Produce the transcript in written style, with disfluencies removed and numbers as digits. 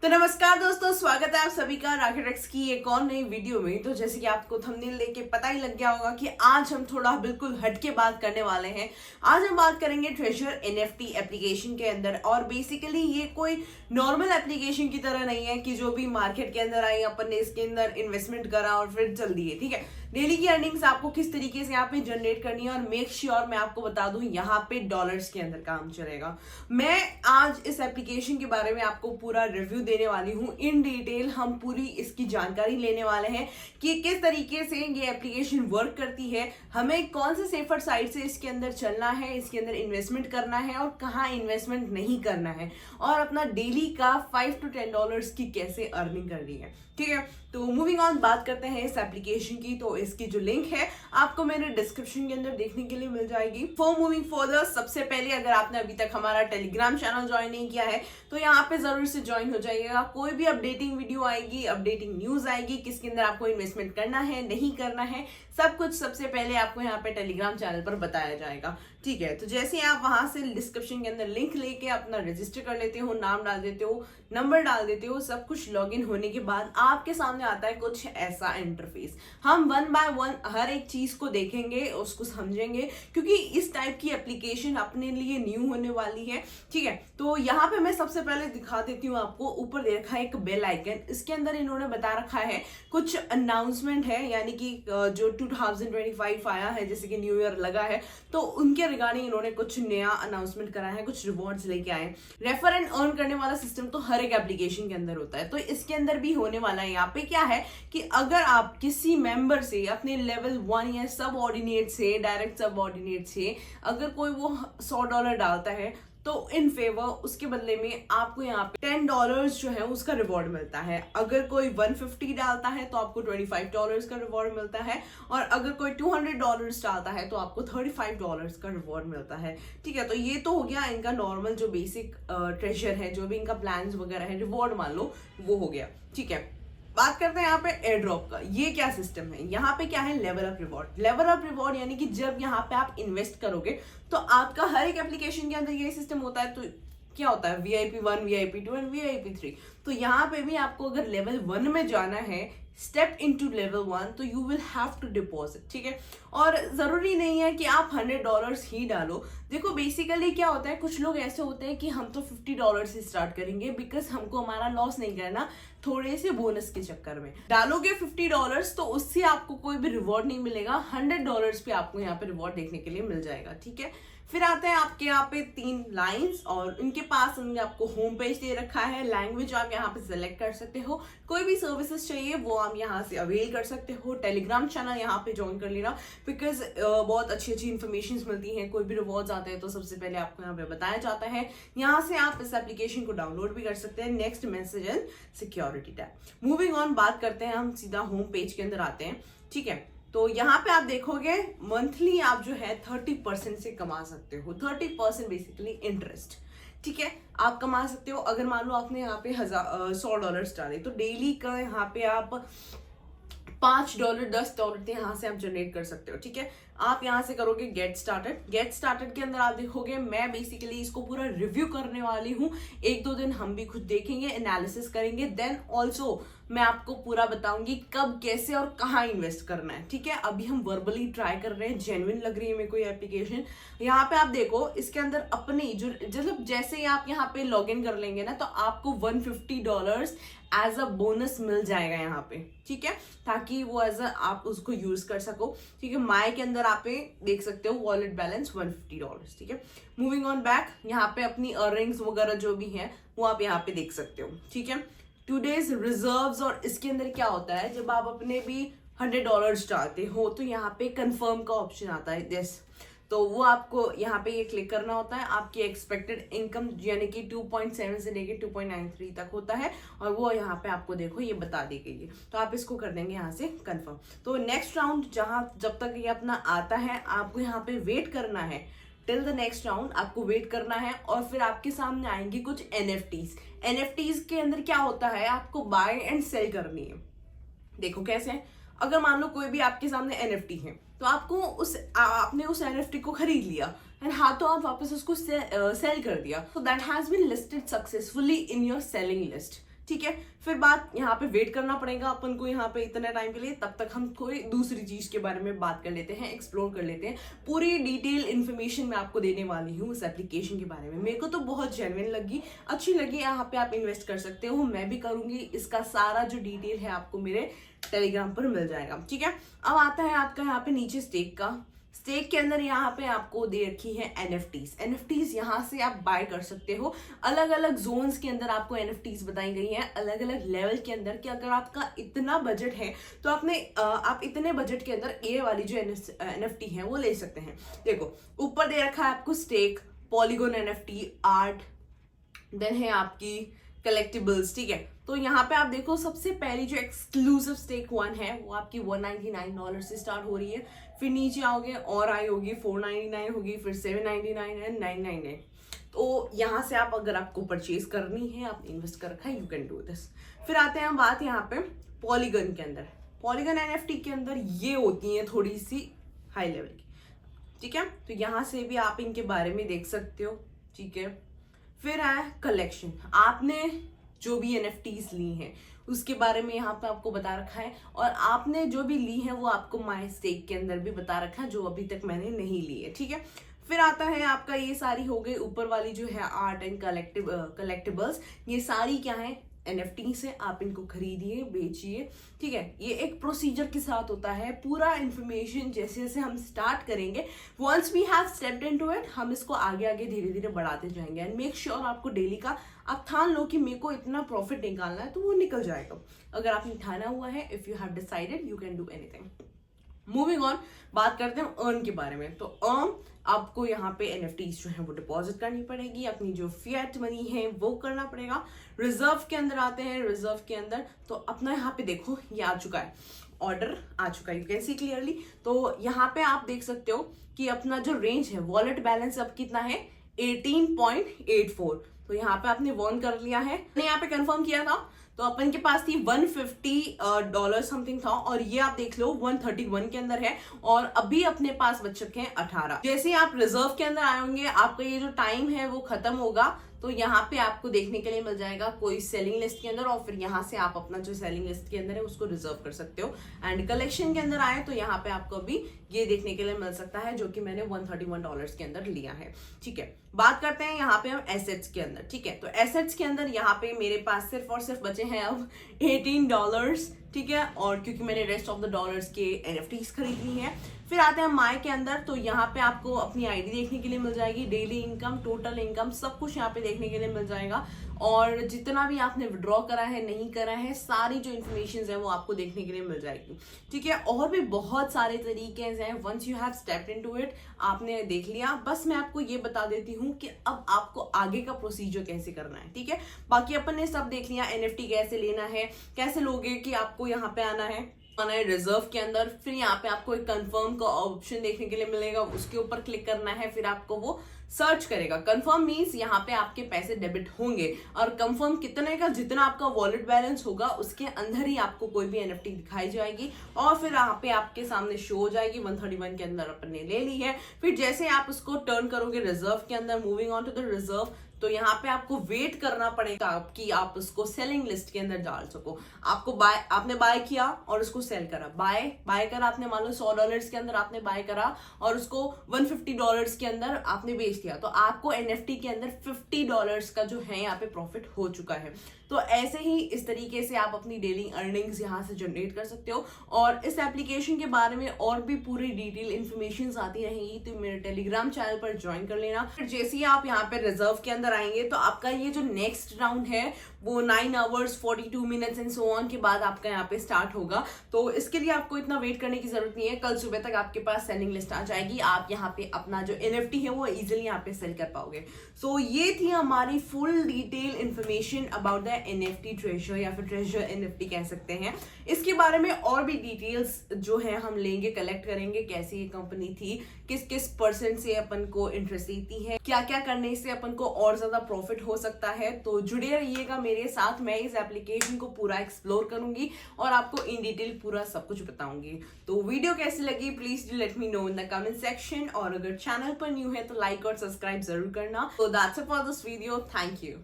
तो नमस्कार दोस्तों, स्वागत है आप सभी का रॉकेटेक्स की एक और नई वीडियो में। तो जैसे कि आपको थंबनेल देख के पता ही लग गया होगा कि आज हम थोड़ा बिल्कुल हटके बात करने वाले हैं। आज हम बात करेंगे ट्रेजर एनएफटी एप्लीकेशन के अंदर। और बेसिकली ये कोई नॉर्मल एप्लीकेशन की तरह नहीं है कि जो भी मार्केट के अंदर आई अपन ने इसके अंदर इन्वेस्टमेंट करा और फिर चल दिए। ठीक है, डेली की अर्निंग्स आपको किस तरीके से यहाँ पे जनरेट करनी है और मेक श्योर मैं आपको बता दूं यहाँ पे डॉलर्स के अंदर काम चलेगा। मैं आज इस एप्लीकेशन के बारे में आपको पूरा रिव्यू देने वाली हूँ। इन डिटेल हम पूरी इसकी जानकारी लेने वाले हैं कि किस तरीके से ये एप्लीकेशन वर्क करती है, हमें कौन से सेफर साइड से इसके अंदर चलना है, इसके अंदर इन्वेस्टमेंट करना है और कहाँ इन्वेस्टमेंट नहीं करना है, और अपना डेली का $5 to $10 की कैसे अर्निंग करनी है। ठीक है, तो मूविंग ऑन बात करते हैं इस एप्लीकेशन की। तो इसकी जो लिंक है आपको मेरे डिस्क्रिप्शन के अंदर देखने के लिए मिल जाएगी। फॉर मूविंग फर्दर, सबसे पहले अगर आपने अभी तक हमारा टेलीग्राम चैनल ज्वाइन नहीं किया है तो यहाँ पे जरूर से ज्वाइन हो जाइएगा। कोई भी अपडेटिंग वीडियो आएगी, अपडेटिंग न्यूज आएगी, किसके अंदर आपको इन्वेस्टमेंट करना है नहीं करना है, सब कुछ सबसे पहले आपको यहाँ पे टेलीग्राम चैनल पर बताया जाएगा। ठीक है, तो जैसे आप वहां से डिस्क्रिप्शन के अंदर लिंक लेके अपना रजिस्टर कर लेते हो, नाम डाल देते हो, नंबर डाल देते हो, सब कुछ लॉगिन होने के बाद आपके सामने आता है कुछ ऐसा इंटरफेस। हम वन बाय वन हर एक चीज को देखेंगे, उसको समझेंगे, क्योंकि इस टाइप की एप्लीकेशन अपने लिए न्यू होने वाली है। ठीक है, तो यहाँ पे मैं सबसे पहले दिखा देती हूँ आपको। ऊपर दे रखा है एक बेल आइकन, इसके अंदर इन्होंने बता रखा है कुछ अनाउंसमेंट है, यानी कि जो 2025 आया है, जैसे कि न्यू ईयर लगा है, तो उनके रिगार्डिंग इन्होंने कुछ नया अनाउंसमेंट करा है, कुछ रिवॉर्ड्स लेके आए। रेफर एंड अर्न करने वाला सिस्टम तो हर एक एप्लीकेशन के अंदर होता है, तो इसके अंदर भी होने वाला है। यहाँ पे क्या है कि अगर आप किसी मेंबर से, अपने लेवल 1 या सब ऑर्डिनेट से, डायरेक्ट सब ऑर्डिनेट से अगर कोई वो $100 डालता है तो इन फेवर उसके बदले में आपको यहाँ पे $10 जो है उसका रिवॉर्ड मिलता है। अगर कोई 150 डालता है तो आपको $25 का रिवॉर्ड मिलता है, और अगर कोई $200 डालता है तो आपको $35 का रिवॉर्ड मिलता है। ठीक है, तो ये तो हो गया इनका नॉर्मल जो बेसिक ट्रेजर है, जो भी इनका प्लान्स वगैरह है, रिवॉर्ड मान लो वो हो गया। ठीक है, बात करते हैं यहाँ पे एयर ड्रॉप का। ये क्या सिस्टम है, यहाँ पे क्या है, level up reward. Level up reward यानी कि जब यहाँ पे आप इन्वेस्ट करोगे तो आपका हर एक एप्लीकेशन के अंदर ये सिस्टम होता है। तो क्या होता है, VIP1, VIP2 एंड VIP3। तो यहाँ पे भी आपको अगर लेवल 1 में जाना है, स्टेप इनटू लेवल 1, तो you will have to deposit. ठीक है, और जरूरी नहीं है कि आप $100 ही डालो। देखो बेसिकली क्या होता है, कुछ लोग ऐसे होते हैं कि हम तो $50 से स्टार्ट करेंगे बिकॉज हमको हमारा लॉस नहीं करना, थोड़े से बोनस के चक्कर में डालोगे $50 तो उससे आपको कोई भी रिवॉर्ड नहीं मिलेगा। $100 पे आपको यहाँ पे रिवॉर्ड देखने के लिए मिल जाएगा। ठीक है, फिर आते हैं आपके यहाँ पे 3 लाइंस, और इनके पास उन्होंने आपको होम पेज दे रखा है। लैंग्वेज आप यहाँ पे सिलेक्ट कर सकते हो, कोई भी सर्विसेज चाहिए वो आप यहाँ से अवेल कर सकते हो। टेलीग्राम चैनल यहाँ पे ज्वाइन कर लेना, बिकॉज बहुत अच्छी अच्छी इन्फॉर्मेशन मिलती है। कोई भी रिवॉर्ड्स आते हैं तो सबसे पहले आपको यहाँ पे बताया जाता है। यहाँ से आप इस एप्लीकेशन को डाउनलोड भी कर सकते हैं। Next, message and security tab. Moving on बात करते हैं, हम सीधा होम पेज के अंदर आते हैं। ठीक है, तो यहाँ पे आप देखोगे मंथली आप जो है 30% से कमा सकते हो। 30% बेसिकली इंटरेस्ट। ठीक है, आप कमा सकते हो। अगर मान लो आपने यहाँ पे $100 डाले तो डेली का यहाँ पे आप $5, $10 यहाँ से आप जनरेट कर सकते हो। ठीक है, आप यहाँ से करोगे गेट स्टार्टेड। गेट स्टार्टेड के अंदर आप देखोगे मैं बेसिकली इसको पूरा रिव्यू करने वाली हूँ। 1-2 दिन हम भी खुद देखेंगे, एनालिसिस करेंगे, देन ऑल्सो मैं आपको पूरा बताऊंगी कब, कैसे और कहाँ इन्वेस्ट करना है। ठीक है, अभी हम वर्बली ट्राई कर रहे हैं, जेन्युइन लग रही है मेरे को ये एप्लीकेशन। यहाँ पे आप देखो इसके अंदर अपनी जो मतलब जैसे ही आप यहाँ पे लॉग इन कर लेंगे ना तो आपको $150 एज अ बोनस मिल जाएगा यहाँ पे। ठीक है, ताकि वो एज अ आप उसको यूज कर सको। ठीक है, माई के अंदर आप देख सकते हो वॉलेट बैलेंस $150। ठीक है, मूविंग ऑन बैक, यहाँ पे अपनी अर्निंग्स वगैरह जो भी है वो आप यहाँ पे देख सकते हो। ठीक है, टूडेज रिजर्व्स, और इसके अंदर क्या होता है जब आप अपने भी $100 डालते हो तो यहाँ पे कंफर्म का ऑप्शन आता है। यस, तो वो आपको यहाँ पे ये क्लिक करना होता है। आपकी एक्सपेक्टेड इनकम यानी कि 2.7 से लेके 2.93 तक होता है, और वो यहाँ पे आपको देखो ये बता दी गई है। तो आप इसको कर देंगे यहाँ से कंफर्म। तो नेक्स्ट राउंड जब तक ये अपना आता है आपको यहाँ पे वेट करना है। टिल द नेक्स्ट राउंड आपको वेट करना है, और फिर आपके सामने आएंगी कुछ एनएफटीज के अंदर क्या होता है, आपको बाय एंड सेल करनी है। देखो कैसे, अगर मान लो कोई भी आपके सामने एनएफटी है तो आपको आपने उस एनएफटी को खरीद लिया एंड हाथों हाथ वापस उसको सेल कर दिया, तो that has been listed successfully in your selling list. ठीक है। फिर बात यहाँ पे वेट करना पड़ेगा अपन को यहाँ पे इतने टाइम के लिए, तब तक हम कोई दूसरी चीज के बारे में बात कर लेते हैं, एक्सप्लोर कर लेते हैं। पूरी डिटेल इन्फॉर्मेशन मैं आपको देने वाली हूँ इस एप्लीकेशन के बारे में। मेरे को तो बहुत जेन्युइन लगी, अच्छी लगी। यहाँ पे आप इन्वेस्ट कर सकते हो, मैं भी करूंगी। इसका सारा जो डिटेल है आपको मेरे टेलीग्राम पर मिल जाएगा, ठीक है। अब आता है आपका यहाँ पे नीचे स्टेक का। स्टेक के अंदर यहाँ पे आपको दे रखी है एनएफटीज यहाँ से आप बाय कर सकते हो। अलग अलग जोन्स के अंदर आपको एनएफटीज बताई गई हैं, अलग अलग लेवल के अंदर, कि अगर आपका इतना बजट है तो आप इतने बजट के अंदर ये वाली जो एनएफटी है वो ले सकते हैं। देखो ऊपर दे रखा है आपको stake, Polygon NFT, art, then है आपकी कलेक्टिबल्स, ठीक है। तो यहाँ पे आप देखो सबसे पहली जो एक्सक्लूसिव स्टेक 1 है वो आपकी $199 से स्टार्ट हो रही है। फिर नीचे आओगे और आई होगी, 499 होगी, फिर 799 है, 999। तो यहाँ से आप अगर आपको परचेज करनी है, आपने इन्वेस्ट कर रखा है, यू कैन डू दिस। फिर आते हैं बात यहाँ पे पॉलीगन के अंदर। पॉलीगन एनएफटी के अंदर ये होती है थोड़ी सी हाई लेवल की, ठीक है। तो यहाँ से भी आप इनके बारे में देख सकते हो, ठीक है। फिर आया कलेक्शन। आपने जो भी एनएफटीज ली हैं उसके बारे में यहाँ पे आपको बता रखा है, और आपने जो भी ली है वो आपको माई स्टेक के अंदर भी बता रखा है, जो अभी तक मैंने नहीं ली है, ठीक है। फिर आता है आपका, ये सारी हो गई ऊपर वाली जो है आर्ट एंड कलेक्टिबल्स। ये सारी क्या है, एनएफटी से आप इनको खरीदिए, बेचिए, ठीक है। ये एक प्रोसीजर के साथ होता है। पूरा इंफॉर्मेशन जैसे जैसे हम स्टार्ट करेंगे, once we have stepped into it, हम इसको आगे आगे धीरे धीरे बढ़ाते जाएंगे। एंड मेक श्योर आपको डेली का आप ठान लो कि मेरे को इतना प्रॉफिट निकालना है, तो वो निकल जाएगा। अगर आपने ठाना हुआ है, if you have decided, you can do anything. Moving on, बात करते हैं अर्न के बारे में। तो अर्न आपको यहाँ पे एनएफटीज जो है वो डिपॉजिट करनी पड़ेगी, अपनी जो फिएट मनी है वो करना पड़ेगा। रिजर्व के अंदर आते हैं। रिजर्व के अंदर तो अपना यहाँ पे देखो ये आ चुका है, ऑर्डर आ चुका है, यू कैन सी क्लियरली। तो यहाँ पे आप देख सकते हो कि अपना जो रेंज है, वॉलेट बैलेंस अब कितना है, 18.84। तो यहाँ पे आपने वॉर्न कर लिया है। मैंने यहाँ पे कंफर्म किया था तो अपन के पास थी $150 समथिंग था, और ये आप देख लो 131 के अंदर है, और अभी अपने पास बच चुके हैं 18। जैसे ही आप रिजर्व के अंदर आए होंगे, आपका ये जो टाइम है वो खत्म होगा, तो यहाँ पे आपको देखने के लिए मिल जाएगा कोई सेलिंग लिस्ट के अंदर, और फिर यहाँ से आप अपना जो सेलिंग लिस्ट के अंदर है उसको रिजर्व कर सकते हो। एंड कलेक्शन के अंदर आए तो यहाँ पे आपको अभी ये देखने के लिए मिल सकता है, जो कि मैंने $131 के अंदर लिया है, ठीक है। बात करते हैं यहाँ पे हम एसेट्स के अंदर, ठीक है। तो एसेट्स के अंदर यहाँ पे मेरे पास सिर्फ और सिर्फ बचे हैं अब $18, ठीक है, और क्योंकि मैंने रेस्ट ऑफ द डॉलर्स के एनएफटीज खरीदी है। फिर आते हैं माई के अंदर। तो यहाँ पे आपको अपनी आईडी देखने के लिए मिल जाएगी, डेली इनकम, टोटल इनकम, सब कुछ यहाँ पे देखने के लिए मिल जाएगा, और जितना भी आपने विड्रॉ करा है, नहीं करा है, सारी जो इन्फॉर्मेशन है वो आपको देखने के लिए मिल जाएगी, ठीक है। और भी बहुत सारे तरीके हैं, once you have stepped into it, आपने देख लिया। बस मैं आपको ये बता देती हूँ कि अब आपको आगे का प्रोसीजर कैसे करना है, ठीक है। बाकी अपन ने सब देख लिया, एनएफटी कैसे लेना है, कैसे लोगे, कि आपको यहाँ पे आना है रिजर्व के अंदर। फिर यहाँ पे आपको एक कंफर्म का ऑप्शन देखने के लिए मिलेगा, उसके ऊपर क्लिक करना है, फिर आपको वो सर्च करेगा। कंफर्म मीन्स यहाँ पे आपके पैसे डेबिट होंगे, और कंफर्म कितने का, जितना आपका वॉलेट बैलेंस होगा उसके अंदर ही आपको कोई भी एनएफटी दिखाई जाएगी, और फिर यहाँ पे आपके सामने शो हो जाएगी 131 के अंदर अपन ने ले ली है। फिर जैसे आप उसको टर्न करोगे रिजर्व के अंदर, moving on to the reserve, तो यहाँ पे आपको वेट करना पड़ेगा कि आप उसको सेलिंग लिस्ट के अंदर डाल सको। आपने बाय किया और उसको सेल करा, बाय करा आपने, मान लो $100 के अंदर आपने बाय करा और उसको $150 के अंदर आपने बेच दिया, तो आपको एनएफटी के अंदर $50 का जो है यहाँ पे प्रॉफिट हो चुका है। तो ऐसे ही इस तरीके से आप अपनी डेली अर्निंग्स यहाँ से जनरेट कर सकते हो। और इस एप्लीकेशन के बारे में और भी पूरी डिटेल इन्फॉर्मेशन आती रहेंगी, तो मेरे टेलीग्राम चैनल पर ज्वाइन कर लेना। फिर जैसे ही आप यहाँ पे रिजर्व के अंदर आएंगे तो आपका ये जो नेक्स्ट राउंड है वो 9 hours 42 minutes and so on के बाद आपका यहाँ पे स्टार्ट होगा। तो इसके लिए आपको इतना वेट करने की जरूरत नहीं है, कल सुबह तक आपके पास सेलिंग लिस्ट आ जाएगी, आप यहाँ पे अपना जो एनएफटी है वो इजिली यहाँ पे सेल कर पाओगे। सो ये थी हमारी full detail information about the NFT treasure, या फिर ट्रेजर एनएफटी कह सकते हैं। इसके बारे में और भी डिटेल्स जो है हम लेंगे, कलेक्ट करेंगे, कैसी ये कंपनी थी, किस किस परसेंट से अपन को इंटरेस्ट देती है, क्या क्या करने से अपन को और ज्यादा प्रॉफिट हो सकता है। तो जुड़े रहिएगा मेरे साथ, मैं इस एप्लीकेशन को पूरा एक्सप्लोर करूंगी और आपको इन डिटेल पूरा सब कुछ बताऊंगी। तो वीडियो कैसी लगी please do let me know in the comment section, और अगर चैनल पर न्यू है तो लाइक और सब्सक्राइब जरूर करना। तो that's it for this video, thank you.